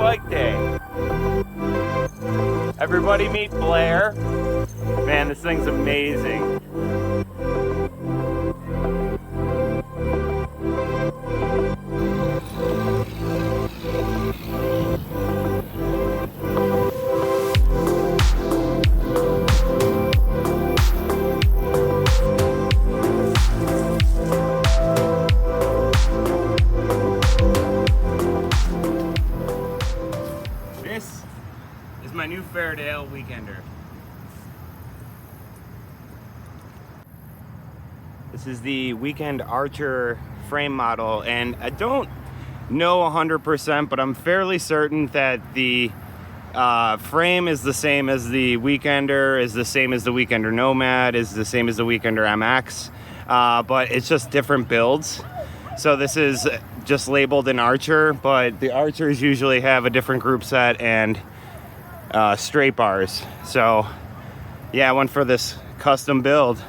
bike day. Everybody meet Blair. Man, this thing's amazing. This is my new Fairdale Weekender. This is the Weekend Archer frame model, and I don't know 100%, but I'm fairly certain that the frame is the same as the Weekender, is the same as the Weekender Nomad, is the same as the Weekender MX, but it's just different builds. So this is just labeled an Archer, but the Archers usually have a different group set and straight bars. So yeah, I went for this custom build.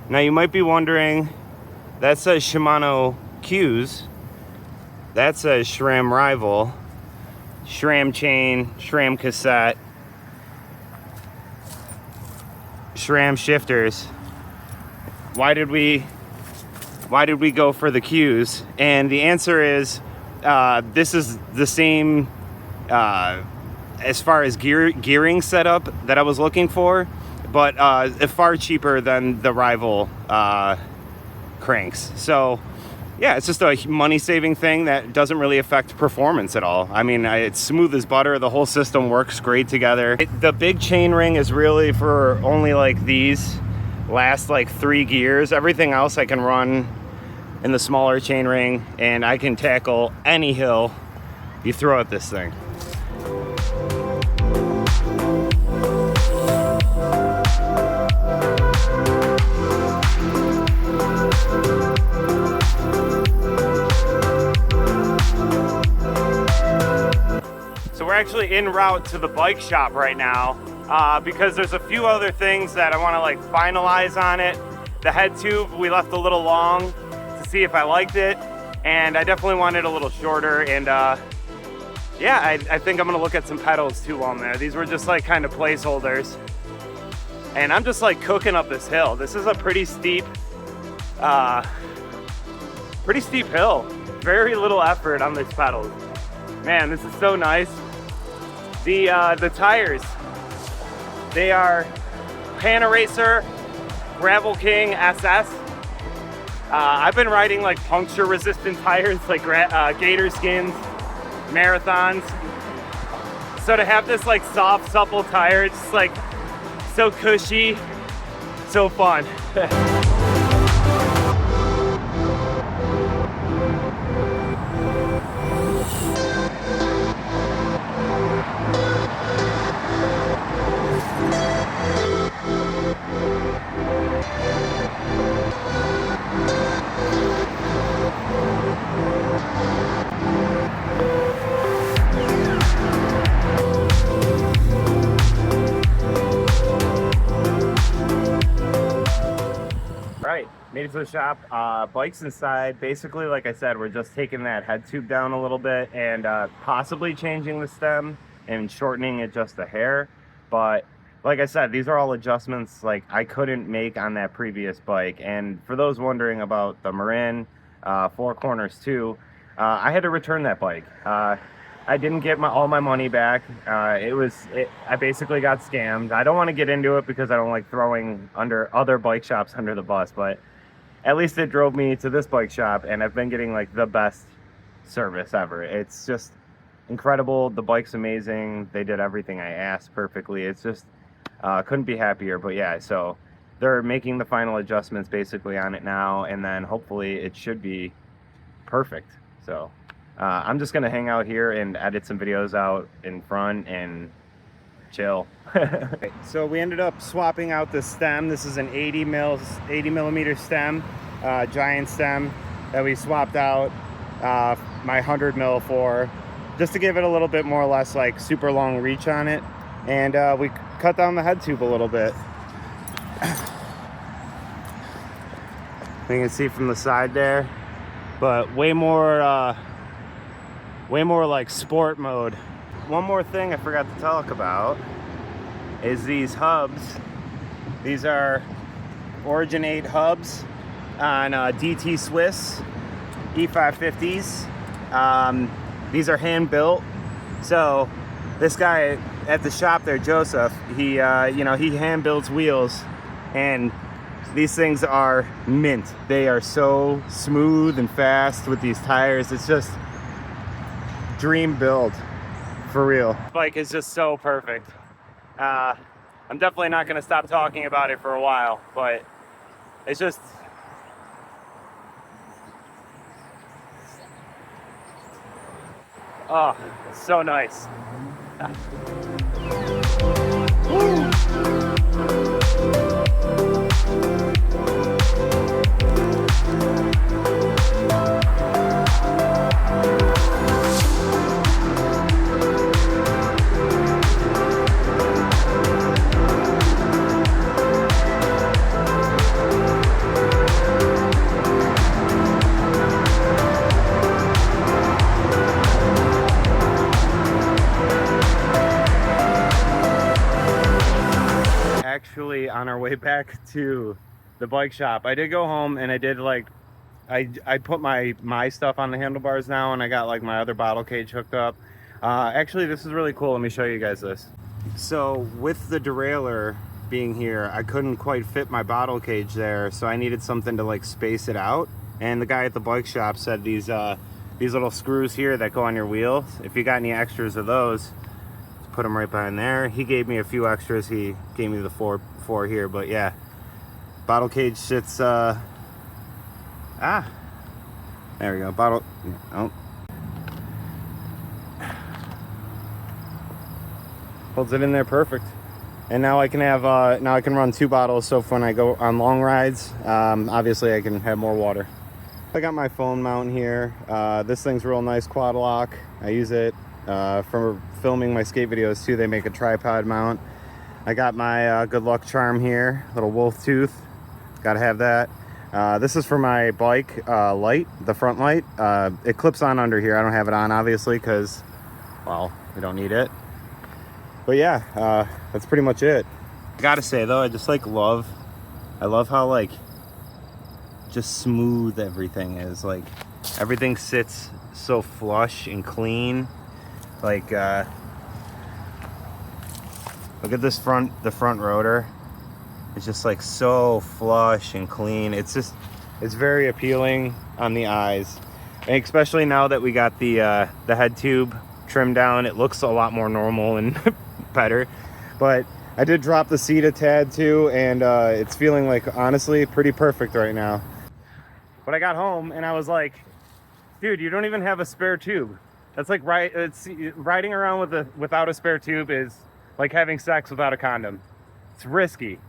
Now you might be wondering, that says Shimano Q's, that says SRAM Rival, SRAM chain, SRAM cassette, SRAM shifters. Why did we go for the Q's? And the answer is, this is the same as far as gearing setup that I was looking for, but far cheaper than the Rival cranks. So yeah, it's just a money-saving thing that doesn't really affect performance at all. I mean, it's smooth as butter. The whole system works great together. The big chain ring is really for only like these last like 3 gears. Everything else I can run in the smaller chain ring, and I can tackle any hill you throw at this thing. So we're actually en route to the bike shop right now because there's a few other things that I want to like finalize on it. The head tube we left a little long to see if I liked it, and I definitely want it a little shorter. And yeah, I think I'm gonna look at some pedals too while I'm there. These were just like kind of placeholders, and I'm just like cooking up this hill. This is a pretty steep hill. Very little effort on these pedals. Man, this is so nice. The tires, they are Panaracer Gravel King SS. I've been riding like puncture resistant tires like Gator Skins, Marathons. So to have this like soft, supple tire, it's just like so cushy, so fun. Made it to the shop. Bike's inside. Basically, like I said, we're just taking that head tube down a little bit and possibly changing the stem and shortening it just a hair. But like I said, these are all adjustments like I couldn't make on that previous bike. And for those wondering about the Marin Four Corners 2, I had to return that bike. I didn't get all my money back. I basically got scammed. I don't want to get into it because I don't like throwing other bike shops under the bus, but at least it drove me to this bike shop, and I've been getting like the best service ever. It's just incredible. The bike's amazing. They did everything I asked perfectly. It's just couldn't be happier. But yeah, so they're making the final adjustments basically on it now, and then hopefully it should be perfect. So I'm just gonna hang out here and edit some videos out in front and chill. So we ended up swapping out the stem. This is an 80 millimeter stem, giant stem that we swapped out my 100 mil for, just to give it a little bit more or less like super long reach on it. And we cut down the head tube a little bit. You can see from the side there, but way more like sport mode one more thing I forgot to talk about is these hubs. These are Origin 8 hubs on DT Swiss E550s. These are hand built. So this guy at the shop there, Joseph, he hand builds wheels, and these things are mint. They are so smooth and fast with these tires. It's just dream build, for real. This bike is just so perfect. I'm definitely not going to stop talking about it for a while, but it's just, oh, it's so nice. Actually, on our way back to the bike shop, I did go home and I did I put my stuff on the handlebars now, and I got like my other bottle cage hooked up. Actually, this is really cool. Let me show you guys this. So with the derailleur being here, I couldn't quite fit my bottle cage there, so I needed something to like space it out. And the guy at the bike shop said these little screws here that go on your wheel, if you got any extras of those, put them right behind there. He gave me a few extras. He gave me the four here, but yeah, bottle cage sits there we go. Bottle, oh, holds it in there perfect. And now I can have now I can run 2 bottles, so when I go on long rides, obviously I can have more water. I got my phone mount here. This thing's real nice, quad lock. I use it for filming my skate videos too. They make a tripod mount. I got my good luck charm here, little wolf tooth, gotta have that. This is for my bike light, the front light. It clips on under here. I don't have it on obviously because, well, we don't need it. But yeah, that's pretty much it. I gotta say though, I just I love how like just smooth everything is. Like everything sits so flush and clean. Like look at this the front rotor. It's just like so flush and clean. It's very appealing on the eyes, and especially now that we got the head tube trimmed down, it looks a lot more normal and better. But I did drop the seat a tad too, and it's feeling like honestly pretty perfect right now. But I got home and I was like, dude, you don't even have a spare tube. That's like riding around without a spare tube is like having sex without a condom. It's risky.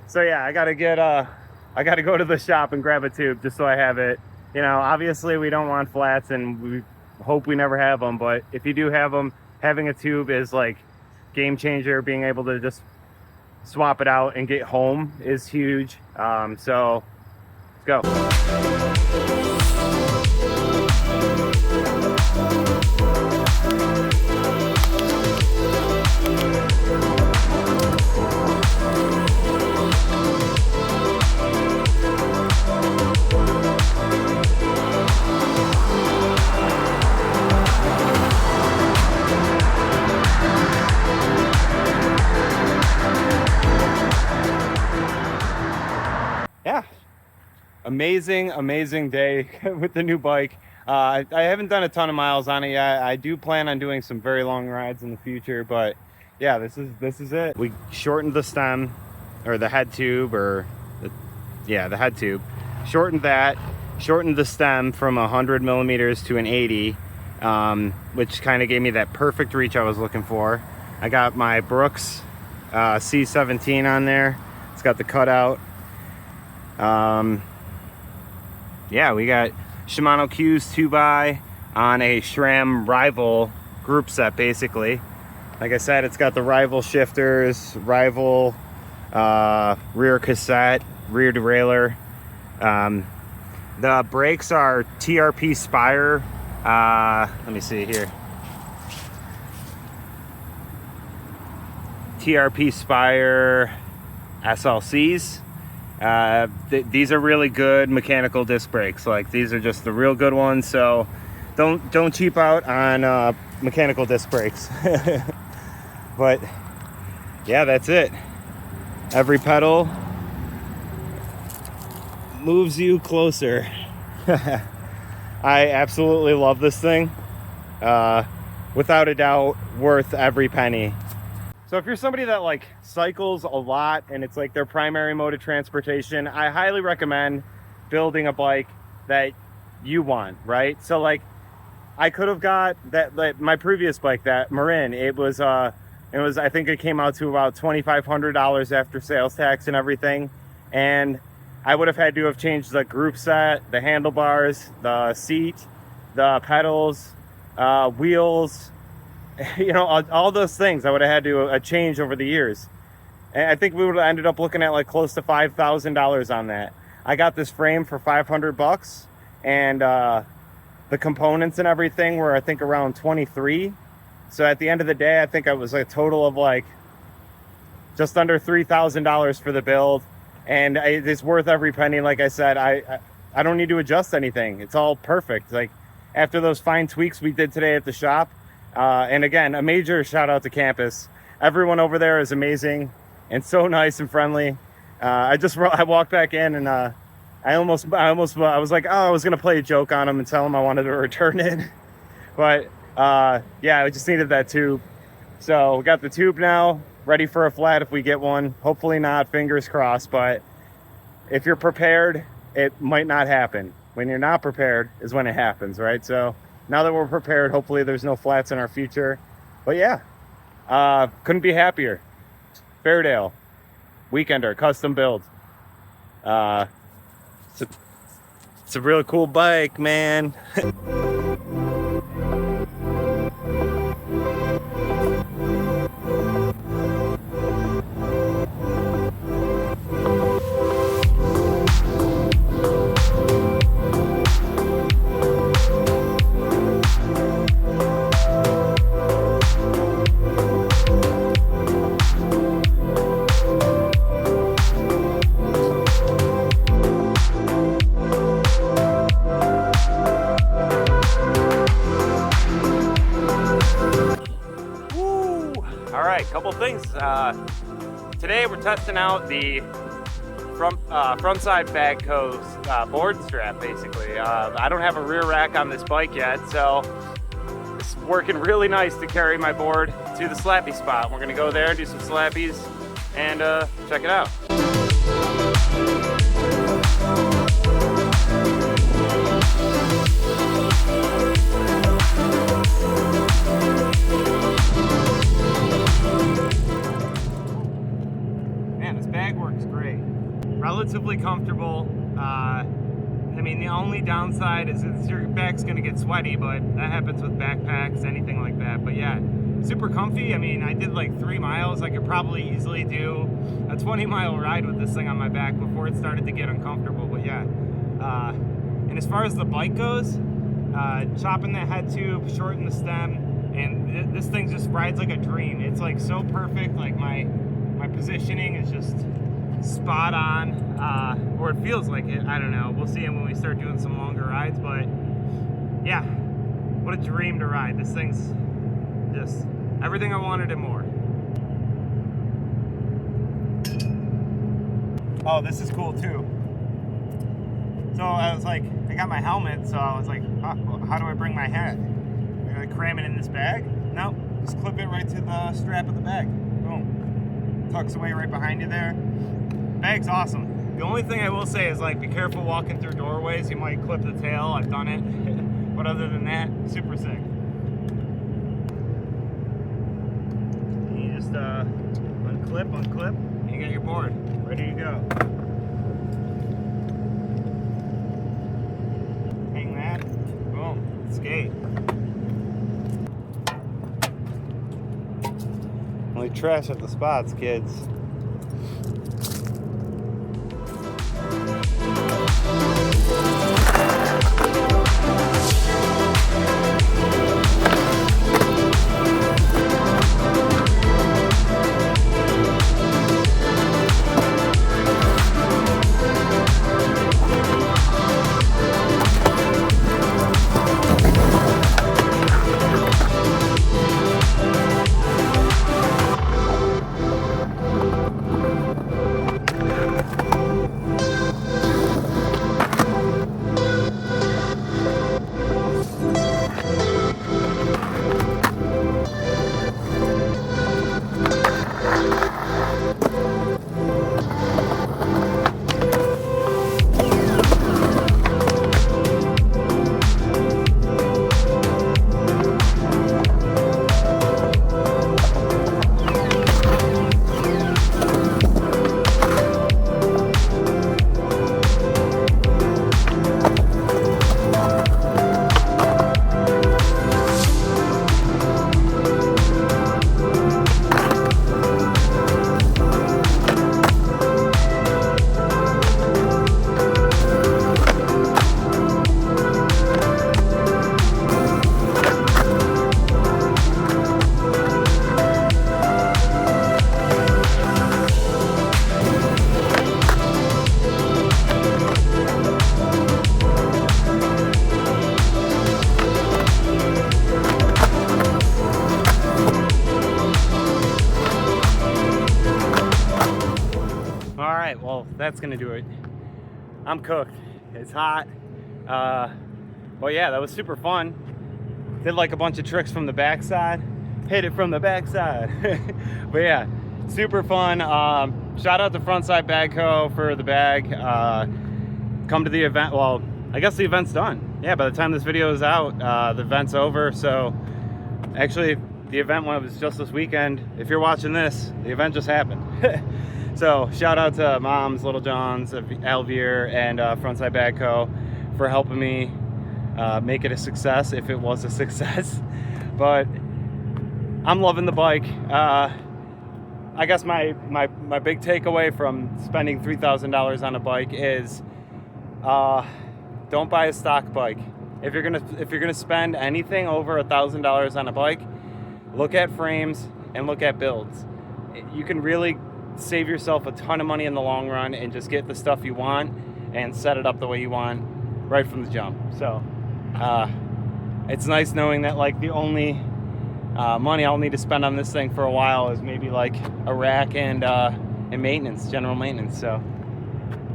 So yeah, I gotta go to the shop and grab a tube just so I have it. You know, obviously we don't want flats, and we hope we never have them, but if you do have them, having a tube is like game changer. Being able to just swap it out and get home is huge. So let's go. Yeah, amazing day with the new bike. I haven't done a ton of miles on it yet. I do plan on doing some very long rides in the future, but yeah, this is it. We shortened the stem, or the head tube, the head tube. Shortened the stem from 100 millimeters to an 80, which kind of gave me that perfect reach I was looking for. I got my Brooks C17 on there. It's got the cutout. Yeah, we got Shimano Q's 2x on a SRAM Rival group set, basically. Like I said, it's got the Rival shifters, Rival rear cassette, rear derailleur. The brakes are TRP Spire. Let me see here. TRP Spire SLCs. These are really good mechanical disc brakes. Like, these are just the real good ones, so don't cheap out on mechanical disc brakes. But yeah, that's it. Every pedal moves you closer. I absolutely love this thing. Without a doubt, worth every penny. So if you're somebody that like cycles a lot and it's like their primary mode of transportation, I highly recommend building a bike that you want, right? So like, I could have got that, like my previous bike, that Marin, it was I think it came out to about $2,500 after sales tax and everything. And I would have had to have changed the group set, the handlebars, the seat, the pedals, wheels, you know, all those things I would have had to change over the years. And I think we would have ended up looking at like close to $5,000 on that. I got this frame for $500, and the components and everything were, I think, around 23. So at the end of the day, I think I was a total of like just under $3,000 for the build. And it's worth every penny. Like I said, I don't need to adjust anything. It's all perfect. Like, after those fine tweaks we did today at the shop, and again, a major shout out to Campus. Everyone over there is amazing and so nice and friendly. I walked back in and I was like, oh, I was gonna play a joke on him and tell him I wanted to return it, but yeah, I just needed that tube. So we got the tube now, ready for a flat if we get one. Hopefully not, fingers crossed. But if you're prepared, it might not happen. When you're not prepared is when it happens, right? So now that we're prepared, hopefully there's no flats in our future. But yeah, couldn't be happier. Fairdale Weekender custom build. It's a really cool bike, man. Couple things. Today we're testing out the Frontside Bag board strap, basically. I don't have a rear rack on this bike yet, so it's working really nice to carry my board to the slappy spot. We're gonna go there and do some slappies and check it out. Relatively comfortable. I mean, the only downside is your back's gonna get sweaty, but that happens with backpacks, anything like that. But yeah, super comfy. I mean, I did like 3 miles. I could probably easily do a 20-mile ride with this thing on my back before it started to get uncomfortable. But yeah, and as far as the bike goes, chopping that head tube, shorten the stem, and this thing just rides like a dream. It's like so perfect. Like my positioning is just spot on, or it feels like it. I don't know, we'll see when we start doing some longer rides. But yeah, what a dream to ride. This thing's just everything I wanted and more. Oh, this is cool too. So I was like, I got my helmet, so I was like, oh, how do I bring my head? I'm gonna cram it in this bag? No, just clip it right to the strap of the bag. Boom. Tucks away right behind you there. Bag's awesome. The only thing I will say is, like, be careful walking through doorways. You might clip the tail. I've done it. But other than that, super sick. You just unclip, and you got your board ready to go. Hang that. Boom. Skate. Only trash at the spots, kids. that's gonna do it. I'm cooked. It's hot. Well, yeah, that was super fun. Did like a bunch of tricks from the backside. Hit it from the backside. But yeah, super fun. Shout out to Frontside Bag Co. for the bag. Come to the event. Well, I guess the event's done. Yeah, by the time this video is out, the event's over. So actually, the event was just this weekend. If you're watching this, the event just happened. So shout out to Moms, Little John's, Alvier, and Frontside Bag Co. for helping me make it a success, if it was a success. But I'm loving the bike. I guess my big takeaway from spending $3,000 on a bike is don't buy a stock bike. If you're gonna spend anything over $1,000 on a bike, look at frames and look at builds. You can really save yourself a ton of money in the long run and just get the stuff you want and set it up the way you want right from the jump. So it's nice knowing that like the only money I'll need to spend on this thing for a while is maybe like a rack and maintenance, general maintenance. So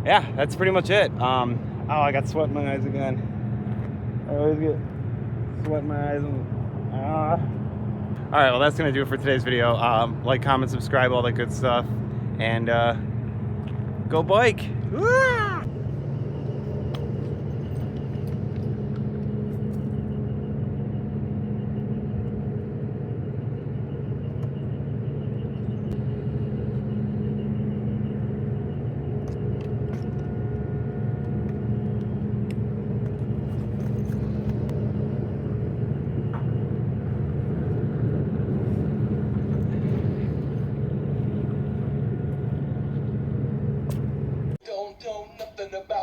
yeah, that's pretty much it. Oh, I got sweat in my eyes again. I always get sweat in my eyes. All right, well, that's gonna do it for today's video. Like, comment, subscribe, all that good stuff, and go bike. Don't know nothing about